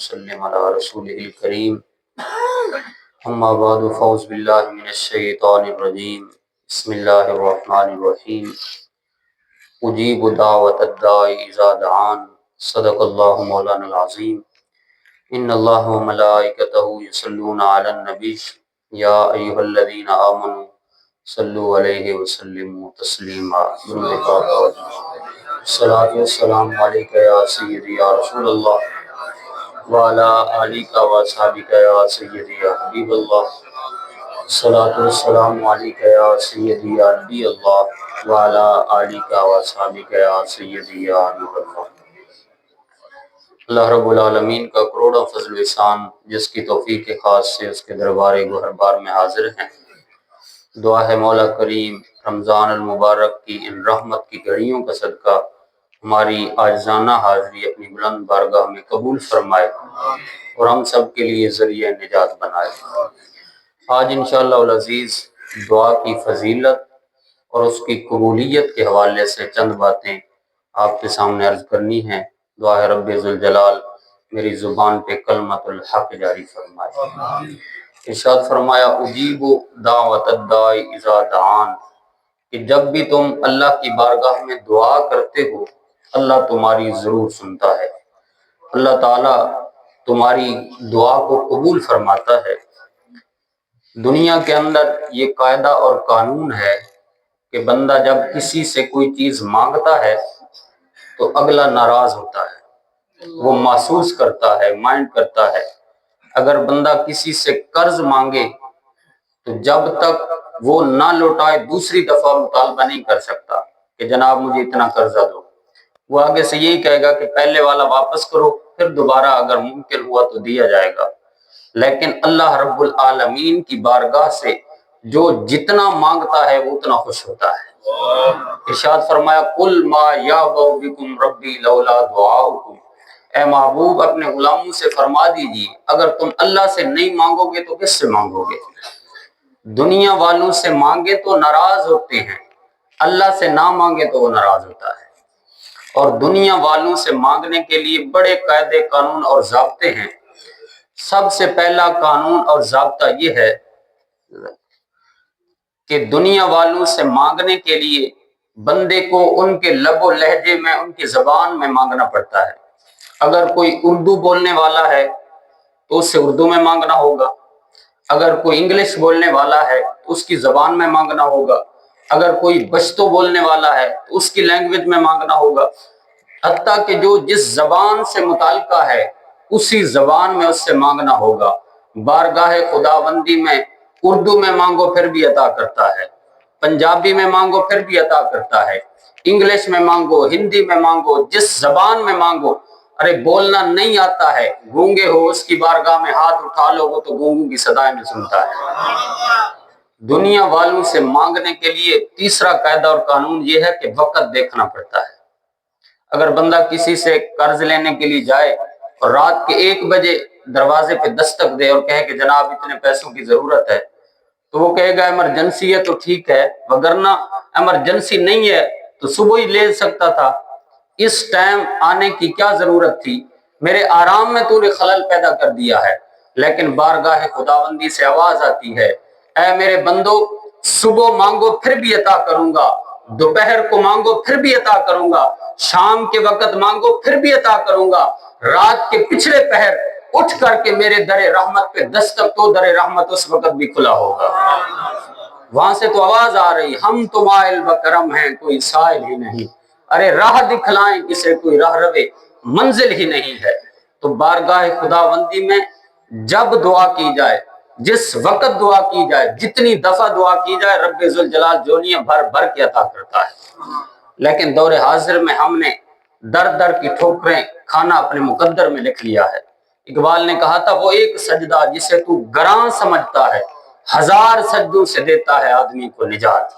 وسلم علی رسولہ الکریم اما بعد فاعوذ باللہ من الشیطان الرجیم بسم اللہ الرحمن الرحیم اجیب دعوت الداعی اذا دعان صدق اللہ مولانا العظیم ان اللہ و ملائکتہ یصلون علی النبی یا ایھا الذین آمنوا صلوا علیہ وسلموا تسلیما الصلاۃ والسلام علیک یا سیدی یا رسول اللہ وعلی آلک و صحبک یا سیدی یا حبیب اللہ الصلاۃ والسلام علیک یا سیدی یا نبی اللہ وعلی آلک و صحبک یا سیدی یا نور اللہ۔ اللہ رب العالمین کا کروڑوں فضل و احسان جس کی توفیق خاص سے اس کے دربار گوہر بار میں حاضر ہیں۔ دعا ہے مولا کریم رمضان المبارک کی ان رحمت کی گھڑیوں کا صدقہ ہماری عاجزانہ حاضری اپنی بلند بارگاہ میں قبول فرمائے اور ہم سب کے لیے ذریعہ نجات بنائے۔ آج انشاءاللہ العزیز دعا کی فضیلت اور اس کی قبولیت کے حوالے سے چند باتیں آپ کے سامنے عرض کرنی ہیں۔ دعا ہے رب ذوالجلال میری زبان پہ کلمت الحق جاری فرمائے۔ ارشاد فرمایا اجیب دعوت الداعی اذا دعان، کہ جب بھی تم اللہ کی بارگاہ میں دعا کرتے ہو اللہ تمہاری ضرور سنتا ہے، اللہ تعالیٰ تمہاری دعا کو قبول فرماتا ہے۔ دنیا کے اندر یہ قاعدہ اور قانون ہے کہ بندہ جب کسی سے کوئی چیز مانگتا ہے تو اگلا ناراض ہوتا ہے، وہ محسوس کرتا ہے، مائنڈ کرتا ہے۔ اگر بندہ کسی سے قرض مانگے تو جب تک وہ نہ لوٹائے دوسری دفعہ مطالبہ نہیں کر سکتا کہ جناب مجھے اتنا قرضہ دو۔ وہ آگے سے یہی کہے گا کہ پہلے والا واپس کرو، پھر دوبارہ اگر ممکن ہوا تو دیا جائے گا۔ لیکن اللہ رب العالمین کی بارگاہ سے جو جتنا مانگتا ہے وہ اتنا خوش ہوتا ہے۔ ارشاد فرمایا قل ما یعبأ بکم ربی لولا دعاؤکم، اے محبوب اپنے غلاموں سے فرما دیجیے اگر تم اللہ سے نہیں مانگو گے تو کس سے مانگو گے؟ دنیا والوں سے مانگے تو ناراض ہوتے ہیں، اللہ سے نہ مانگے تو وہ ناراض ہوتا ہے۔ اور دنیا والوں سے مانگنے کے لیے بڑے قاعدے قانون اور ضابطے ہیں۔ سب سے پہلا قانون اور ضابطہ یہ ہے کہ دنیا والوں سے مانگنے کے لیے بندے کو ان کے لب و لہجے میں، ان کی زبان میں مانگنا پڑتا ہے۔ اگر کوئی اردو بولنے والا ہے تو اس سے اردو میں مانگنا ہوگا، اگر کوئی انگلش بولنے والا ہے تو اس کی زبان میں مانگنا ہوگا، اگر کوئی پشتو بولنے والا ہے تو اس کی لینگویج میں مانگنا ہوگا، حتیٰ کہ جو جس زبان سے متعلقہ ہے اسی زبان میں اس سے مانگنا ہوگا۔ بارگاہ خداوندی میں اردو میں مانگو پھر بھی عطا کرتا ہے، پنجابی میں مانگو پھر بھی عطا کرتا ہے، انگلش میں مانگو، ہندی میں مانگو، جس زبان میں مانگو۔ ارے بولنا نہیں آتا ہے، گونگے ہو اس کی بارگاہ میں ہاتھ اٹھا لو، وہ تو گونگوں کی صدائیں میں سنتا ہے۔ دنیا والوں سے مانگنے کے لیے تیسرا قاعدہ اور قانون یہ ہے کہ وقت دیکھنا پڑتا ہے۔ اگر بندہ کسی سے قرض لینے کے لیے جائے اور رات کے 1 بجے دروازے پہ دستک دے اور کہے کہ جناب اتنے پیسوں کی ضرورت ہے، تو وہ کہے گا ایمرجنسی ہے تو ٹھیک ہے، وگرنہ ایمرجنسی نہیں ہے تو صبح ہی لے سکتا تھا، اس ٹائم آنے کی کیا ضرورت تھی، میرے آرام میں تو نے خلل پیدا کر دیا ہے۔ لیکن بارگاہ خداوندی سے آواز آتی ہے اے میرے بندو صبح مانگو پھر بھی عطا کروں گا، دوپہر کو مانگو پھر بھی عطا کروں گا، شام کے وقت مانگو پھر بھی عطا کروں گا، رات کے پچھلے پہر اٹھ کر کے میرے در رحمت پہ دستک تو در رحمت اس وقت بھی کھلا ہوگا۔ وہاں سے تو آواز آ رہی ہم تو مائل بکرم ہیں کوئی سائل ہی نہیں، ارے راہ دکھلائیں کسے کوئی راہ روے منزل ہی نہیں ہے۔ تو بارگاہ خداوندی میں جب دعا کی جائے، جس وقت دعا کی جائے، جتنی دفعہ دعا کی جائے، رب ذوالجلال جولیاں بھر بھر کے عطا کرتا ہے۔ لیکن دور حاضر میں ہم نے در در کی ٹھوکریں کھانا اپنے مقدر میں لکھ لیا ہے۔ اقبال نے کہا تھا وہ ایک سجدہ جسے تو گراں سمجھتا ہے 1000 سجدوں سے دیتا ہے آدمی کو نجات۔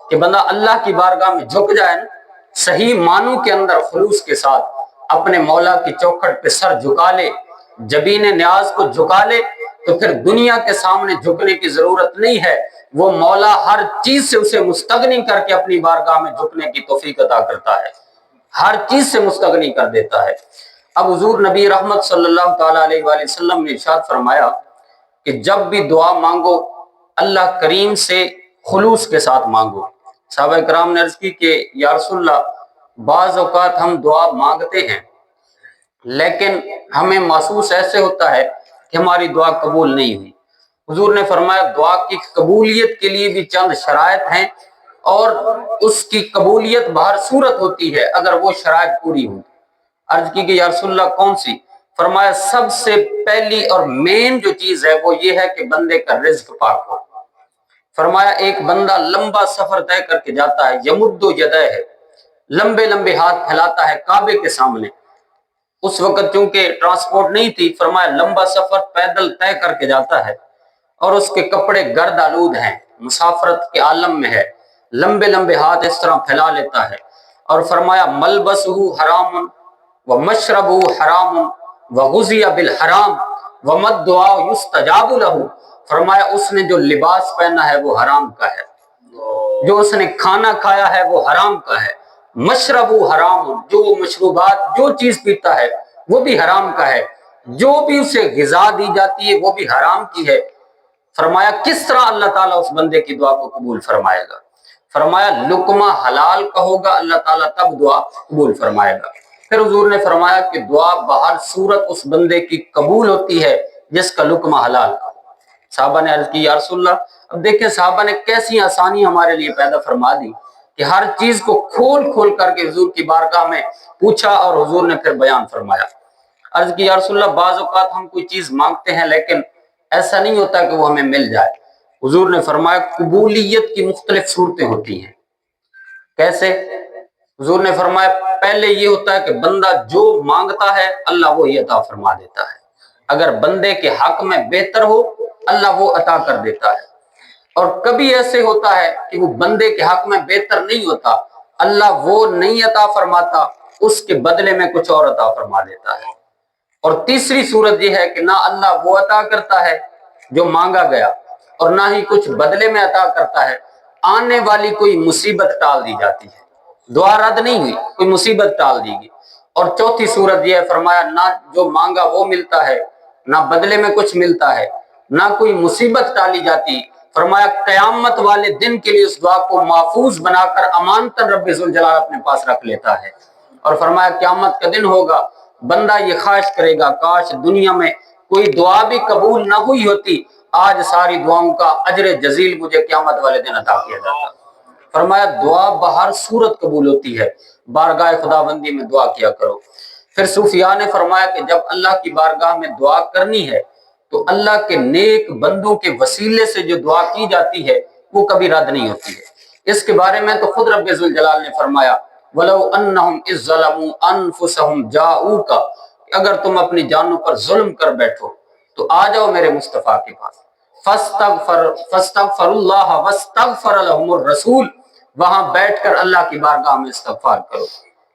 کہ بندہ اللہ کی بارگاہ میں جھک جائے نا، صحیح معنوں کے اندر خلوص کے ساتھ اپنے مولا کی چوکھٹ پہ سر جھکا لے، جبین نیاز کو جھکا لے، تو پھر دنیا کے سامنے جھکنے کی ضرورت نہیں ہے۔ وہ مولا ہر چیز سے اسے مستغنی کر کے اپنی بارگاہ میں جھکنے کی توفیق عطا کرتا ہے، ہر چیز سے مستغنی کر دیتا ہے۔ اب حضور نبی رحمت صلی اللہ تعالی علیہ وآلہ وسلم نے ارشاد فرمایا کہ جب بھی دعا مانگو اللہ کریم سے خلوص کے ساتھ مانگو۔ صحابہ کرام نے عرض کی کہ یا رسول اللہ بعض اوقات ہم دعا مانگتے ہیں لیکن ہمیں محسوس ایسے ہوتا ہے کہ ہماری دعا قبول نہیں ہوئی۔ حضور نے فرمایا دعا کی قبولیت کے لیے بھی چند شرائط ہیں اور اس کی قبولیت بہر صورت ہوتی ہے اگر وہ شرائط پوری ہوں۔ عرض کی کہ یا رسول اللہ کون سی؟ فرمایا سب سے پہلی اور مین جو چیز ہے وہ یہ ہے کہ بندے کا رزق پاک ہو۔ فرمایا ایک بندہ لمبا سفر طے کر کے جاتا ہے، یمد یدہ ہے، لمبے لمبے ہاتھ پھیلاتا ہے کعبے کے سامنے۔ اس وقت چونکہ ٹرانسپورٹ نہیں تھی، فرمایا لمبا سفر پیدل طے کر کے جاتا ہے اور اس کے کپڑے گرد آلود ہیں، مسافرت کے عالم میں ہے، لمبے لمبے ہاتھ اس طرح پھیلا لیتا ہے اور فرمایا ملبسہ حرام ومشربہ حرام وغذی بالحرام ومد دعا یستجاب لہ۔ فرمایا اس نے جو لباس پہنا ہے وہ حرام کا ہے، جو اس نے کھانا کھایا ہے وہ حرام کا ہے، مشرب حرام، جو وہ مشروبات جو چیز پیتا ہے وہ بھی حرام کا ہے، جو بھی اسے غذا دی جاتی ہے وہ بھی حرام کی ہے۔ فرمایا کس طرح اللہ تعالیٰ اس بندے کی دعا کو قبول فرمائے گا؟ فرمایا لقمہ حلال کا ہوگا اللہ تعالیٰ تب دعا قبول فرمائے گا۔ پھر حضور نے فرمایا کہ دعا بہر صورت اس بندے کی قبول ہوتی ہے جس کا لقمہ حلال کا۔ صحابہ نے عرض کی یا رسول اللہ، اب دیکھیں صحابہ نے کیسی آسانی ہمارے لیے پیدا فرما دی کہ ہر چیز کو کھول کھول کر کے حضور کی بارگاہ میں پوچھا اور حضور نے پھر بیان فرمایا۔ عرض کی یا رسول اللہ بعض اوقات ہم کوئی چیز مانگتے ہیں لیکن ایسا نہیں ہوتا کہ وہ ہمیں مل جائے۔ حضور نے فرمایا قبولیت کی مختلف صورتیں ہوتی ہیں۔ کیسے؟ حضور نے فرمایا پہلے یہ ہوتا ہے کہ بندہ جو مانگتا ہے اللہ وہی عطا فرما دیتا ہے۔ اگر بندے کے حق میں بہتر ہو اللہ وہ عطا کر دیتا ہے، اور کبھی ایسے ہوتا ہے کہ وہ بندے کے حق میں بہتر نہیں ہوتا، اللہ وہ نہیں عطا فرماتا، اس کے بدلے میں کچھ اور عطا فرما دیتا ہے۔ اور تیسری صورت یہ ہے کہ نہ اللہ وہ عطا کرتا ہے جو مانگا گیا اور نہ ہی کچھ بدلے میں عطا کرتا ہے، آنے والی کوئی مصیبت ٹال دی جاتی ہے، دعا رد نہیں ہوئی، کوئی مصیبت ٹال دی گئی۔ اور چوتھی صورت یہ ہے فرمایا نہ جو مانگا وہ ملتا ہے، نہ بدلے میں کچھ ملتا ہے، نہ کوئی مصیبت ٹالی جاتی۔ فرمایا قیامت والے دن کے لیے اس دعا کو محفوظ بنا کر امانتاً رب ذوالجلال اپنے پاس رکھ لیتا ہے۔ اور فرمایا قیامت کا دن ہوگا، بندہ یہ خواہش کرے گا کاش دنیا میں کوئی دعا بھی قبول نہ ہوئی ہوتی، آج ساری دعاؤں کا اجر جزیل مجھے قیامت والے دن عطا کیا جاتا۔ فرمایا دعا بہر صورت قبول ہوتی ہے، بارگاہ خداوندی میں دعا کیا کرو۔ پھر صوفیاء نے فرمایا کہ جب اللہ کی بارگاہ میں دعا کرنی ہے تو اللہ کے نیک بندوں کے وسیلے سے جو دعا کی جاتی ہے وہ کبھی رد نہیں ہوتی ہے۔ اس کے بارے میں تو خود رب ذوالجلال نے فرمایا وَلَوْ أَنَّهُمْ إِذْ ظَلَمُوا أَنفُسَهُمْ جَاءُوكَ، اگر تم اپنی جانوں پر ظلم کر بیٹھو تو آ جاؤ میرے مصطفیٰ کے پاس، فَاسْتَغْفَرُوا اللَّهَ وَاسْتَغْفَرَ لَهُمُ الرَّسُولُ، وہاں بیٹھ کر اللہ کی بارگاہ میں استغفار کرو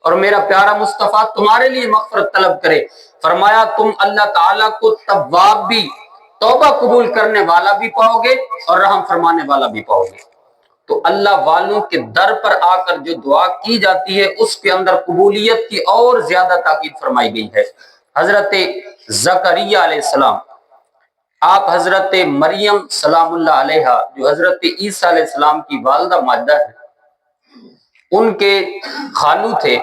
اور میرا پیارا مصطفیٰ تمہارے لیے مغفرت طلب کرے۔ فرمایا تم اللہ تعالیٰ کو تواب بھی، توبہ قبول کرنے والا بھی پاؤ گے اور رحم فرمانے والا بھی پاؤ گے۔ تو اللہ والوں کے در پر آ کر جو دعا کی جاتی ہے اس کے اندر قبولیت کی اور زیادہ تاکید فرمائی گئی ہے۔ حضرت زکریا علیہ السلام، آپ حضرت مریم سلام اللہ علیہا جو حضرت عیسیٰ علیہ السلام کی والدہ ماجدہ ہے، ان کے خالو تھے،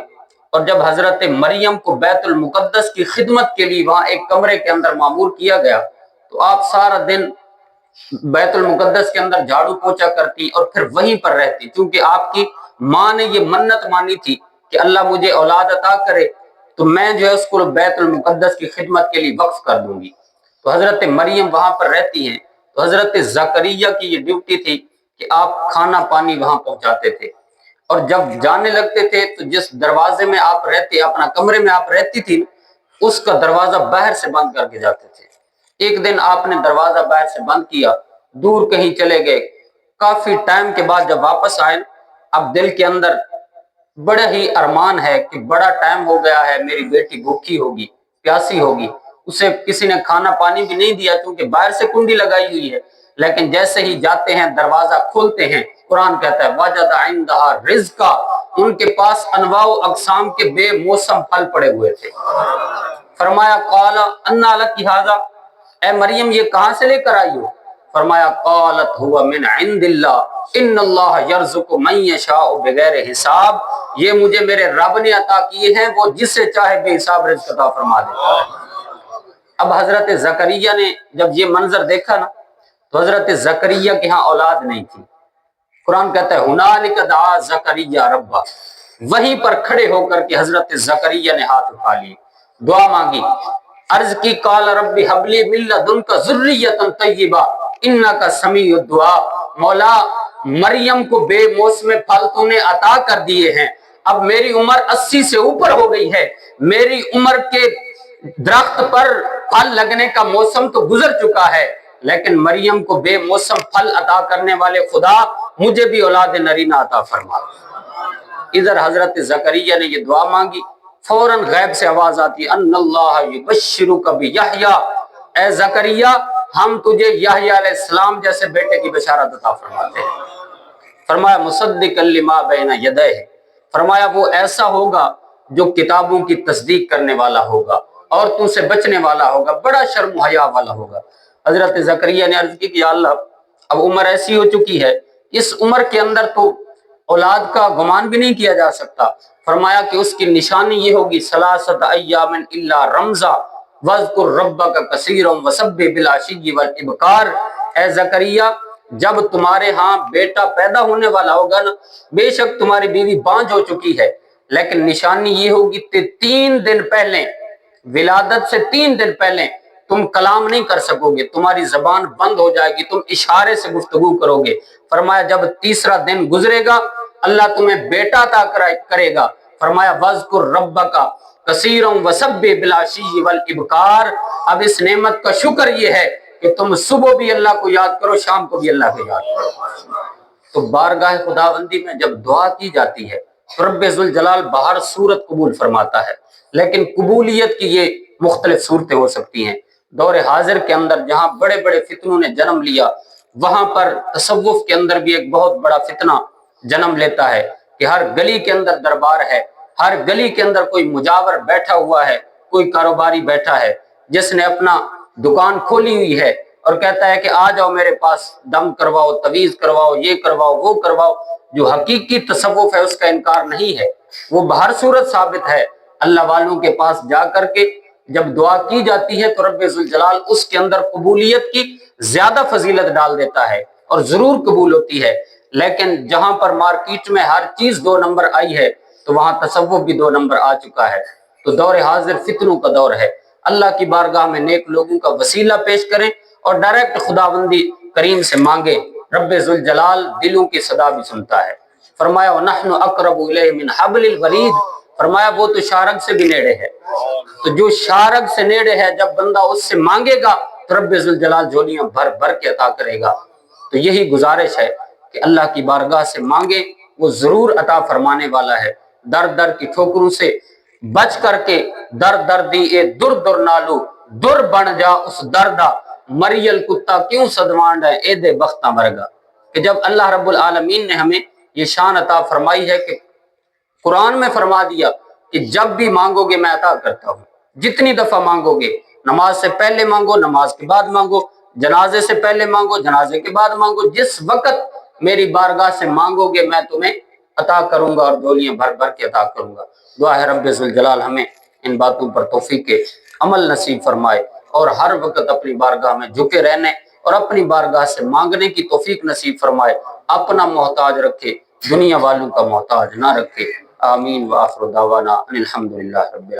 اور جب حضرت مریم کو بیت المقدس کی خدمت کے لیے وہاں ایک کمرے کے اندر معمور کیا گیا تو آپ سارا دن بیت المقدس کے اندر جھاڑو پوچھا کرتی اور پھر وہیں پر رہتی، چونکہ آپ کی ماں نے یہ منت مانی تھی کہ اللہ مجھے اولاد عطا کرے تو میں جو ہے اس کو بیت المقدس کی خدمت کے لیے وقف کر دوں گی۔ تو حضرت مریم وہاں پر رہتی ہیں، تو حضرت زکریا کی یہ ڈیوٹی تھی کہ آپ کھانا پانی وہاں پہنچاتے تھے، اور جب جانے لگتے تھے تو جس دروازے میں آپ رہتے، اپنا کمرے میں آپ رہتی تھی، اس کا دروازہ باہر سے بند کر کے جاتے تھے۔ ایک دن آپ نے دروازہ باہر سے بند کیا، دور کہیں چلے گئے، کافی ٹائم کے بعد جب واپس آئے، اب دل کے اندر بڑا ہی ارمان ہے کہ بڑا ٹائم ہو گیا ہے، میری بیٹی بھوکی ہوگی، پیاسی ہوگی، اسے کسی نے کھانا پانی بھی نہیں دیا کیونکہ باہر سے کنڈی لگائی ہوئی ہے، لیکن جیسے ہی جاتے ہیں دروازہ کھولتے ہیں، قرآن کہتا ہے وَجَدَ عِندَهَا رِزْقًا، ان کے پاس انواع و اقسام کے بے موسم پھل پڑے ہوئے تھے۔ فرمایا قال انا لکی ھذا، اے مریم یہ کہاں سے لے کر آئی ہو؟ فرمایا قالت هو من عند اللہ ان اللہ یرزق من یشاء بغیر حساب، یہ مجھے میرے رب نے عطا کیے ہیں، وہ جس سے چاہے بے حساب رزق عطا فرما دیتا ہے۔ اب حضرت زکریا نے جب یہ منظر دیکھا نا تو حضرت زکریا کے ہاں اولاد نہیں تھی۔ قرآن کہتا ہے ہنالک دعا زکریا ربہ، وہیں پر کھڑے ہو کر کے حضرت زکریا نے ہاتھ اٹھا لیے، دعا مانگی، عرض کی قال رب ہب لی من لدنک ذریۃ طیبہ انک سمیع الدعاء، مولا مریم کو بے موسم پھل تو نے عطا کر دیے ہیں، اب میری عمر 80 سے اوپر ہو گئی ہے، میری عمر کے درخت پر پھل لگنے کا موسم تو گزر چکا ہے، لیکن مریم کو بے موسم پھل عطا کرنے والے خدا مجھے بھی اولاد نرینہ عطا فرما۔ ادھر حضرت زکریا نے یہ دعا مانگی، فوراً غیب سے آواز آتی ان اللہ یبشرک بیحییٰ، اے زکریا ہم تجھے یحییٰ علیہ السلام جیسے بیٹے کی بشارت عطا فرماتے ہیں۔ فرمایا مصدقا لما بین یدیہ، فرمایا وہ ایسا ہوگا جو کتابوں کی تصدیق کرنے والا ہوگا، عورتوں سے بچنے والا ہوگا، بڑا شرم و حیا والا ہوگا۔ حضرت زکریا نے عرض کی کہ یا اللہ اب عمر ایسی ہو چکی ہے، اس عمر کے اندر تو اولاد کا گمان بھی نہیں کیا جا سکتا۔ فرمایا کہ اس کی نشانی یہ ہوگی ثلاثۃ ایام الا رمزا واذکر ربک کثیرا وسبح بالعشی والابکار، اے زکریا جب تمہارے ہاں بیٹا پیدا ہونے والا ہوگا نا، بے شک تمہاری بیوی بانجھ ہو چکی ہے، لیکن نشانی یہ ہوگی کہ 3 دن پہلے، ولادت سے 3 دن پہلے تم کلام نہیں کر سکو گے، تمہاری زبان بند ہو جائے گی، تم اشارے سے گفتگو کرو گے۔ فرمایا جب تیسرا دن گزرے گا اللہ تمہیں بیٹا عطا کرے گا۔ فرمایا وَاذْكُرْ رَبَّكَ كَثِيرًا وَسَبِّحْ بِالْعَشِيِّ وَالْإِبْكَارِ، اب اس نعمت کا شکر یہ ہے کہ تم صبح بھی اللہ کو یاد کرو، شام کو بھی اللہ کو یاد کرو۔ تو بارگاہ خداوندی میں جب دعا کی جاتی ہے تو رب ذوالجلال بہر صورت قبول فرماتا ہے، لیکن قبولیت کی یہ مختلف صورتیں ہو سکتی ہیں۔ دور حاضر کے اندر جہاں بڑے بڑے فتنوں نے جنم لیا، وہاں پر تصوف کے اندر بھی ایک بہت بڑا فتنہ جنم لیتا ہے کہ ہر گلی کے اندر دربار ہے، ہر گلی کے اندر کوئی مجاور بیٹھا ہوا ہے، کوئی کاروباری بیٹھا ہے جس نے اپنا دکان کھولی ہوئی ہے اور کہتا ہے کہ آ جاؤ میرے پاس، دم کرواؤ، تویز کرواؤ، یہ کرواؤ، وہ کرواؤ۔ جو حقیقی تصوف ہے اس کا انکار نہیں ہے، وہ بہر صورت ثابت ہے۔ اللہ والوں کے پاس جا کر کے جب دعا کی جاتی ہے تو رب ذوالجلال اس کے اندر قبولیت کی زیادہ فضیلت ڈال دیتا ہے اور ضرور قبول ہوتی ہے۔ لیکن جہاں پر مارکیٹ میں ہر چیز 2 نمبر آئی ہے تو وہاں تصوف بھی 2 نمبر آ چکا ہے۔ تو دور حاضر فتنوں کا دور ہے۔ اللہ کی بارگاہ میں نیک لوگوں کا وسیلہ پیش کریں اور ڈائریکٹ خداوندی کریم سے مانگے، رب ذوالجلال دلوں کی صدا بھی سنتا ہے۔ فرمایا وَنَحْنُ أَقْرَبُ إِلَيْهِ مِنْ حَبْلِ الْوَرِيدِ، فرمایا وہ تو شارگ سے بھی نیڑے ہے۔ تو جو شارگ سے نیڑے ہے جب بندہ اس سے مانگے گا تو رب ذوالجلال جھولیاں بھر بھر کے عطا کرے گا۔ تو یہی گزارش ہے کہ اللہ کی بارگاہ سے مانگے، وہ ضرور عطا فرمانے والا ہے۔ در در کی ٹھوکروں سے بچ کر کے در در دی اے در در نالو، در بن جا اس دردہ، مریل کتا کیوں صدوانڈ ہے اے دے بختہ مرگا۔ کہ جب اللہ رب العالمین نے ہمیں یہ شان عطا فرمائی ہے کہ قرآن میں فرما دیا کہ جب بھی مانگو گے میں عطا کرتا ہوں، جتنی دفعہ مانگو گے، نماز سے پہلے مانگو، نماز کے بعد مانگو، جنازے سے پہلے مانگو، جنازے کے بعد مانگو، جس وقت میری بارگاہ سے مانگو گے میں تمہیں عطا کروں گا اور جھولیاں بھر بھر کے عطا کروں گا۔ دعا ہے رب ذوالجلال ہمیں ان باتوں پر توفیق عمل نصیب فرمائے اور ہر وقت اپنی بارگاہ میں جھکے رہنے اور اپنی بارگاہ سے مانگنے کی توفیق نصیب فرمائے، اپنا محتاج رکھے، دنیا والوں کا محتاج نہ رکھے۔ آمین وآخر دعوانا ان الحمدللہ رب العالمین۔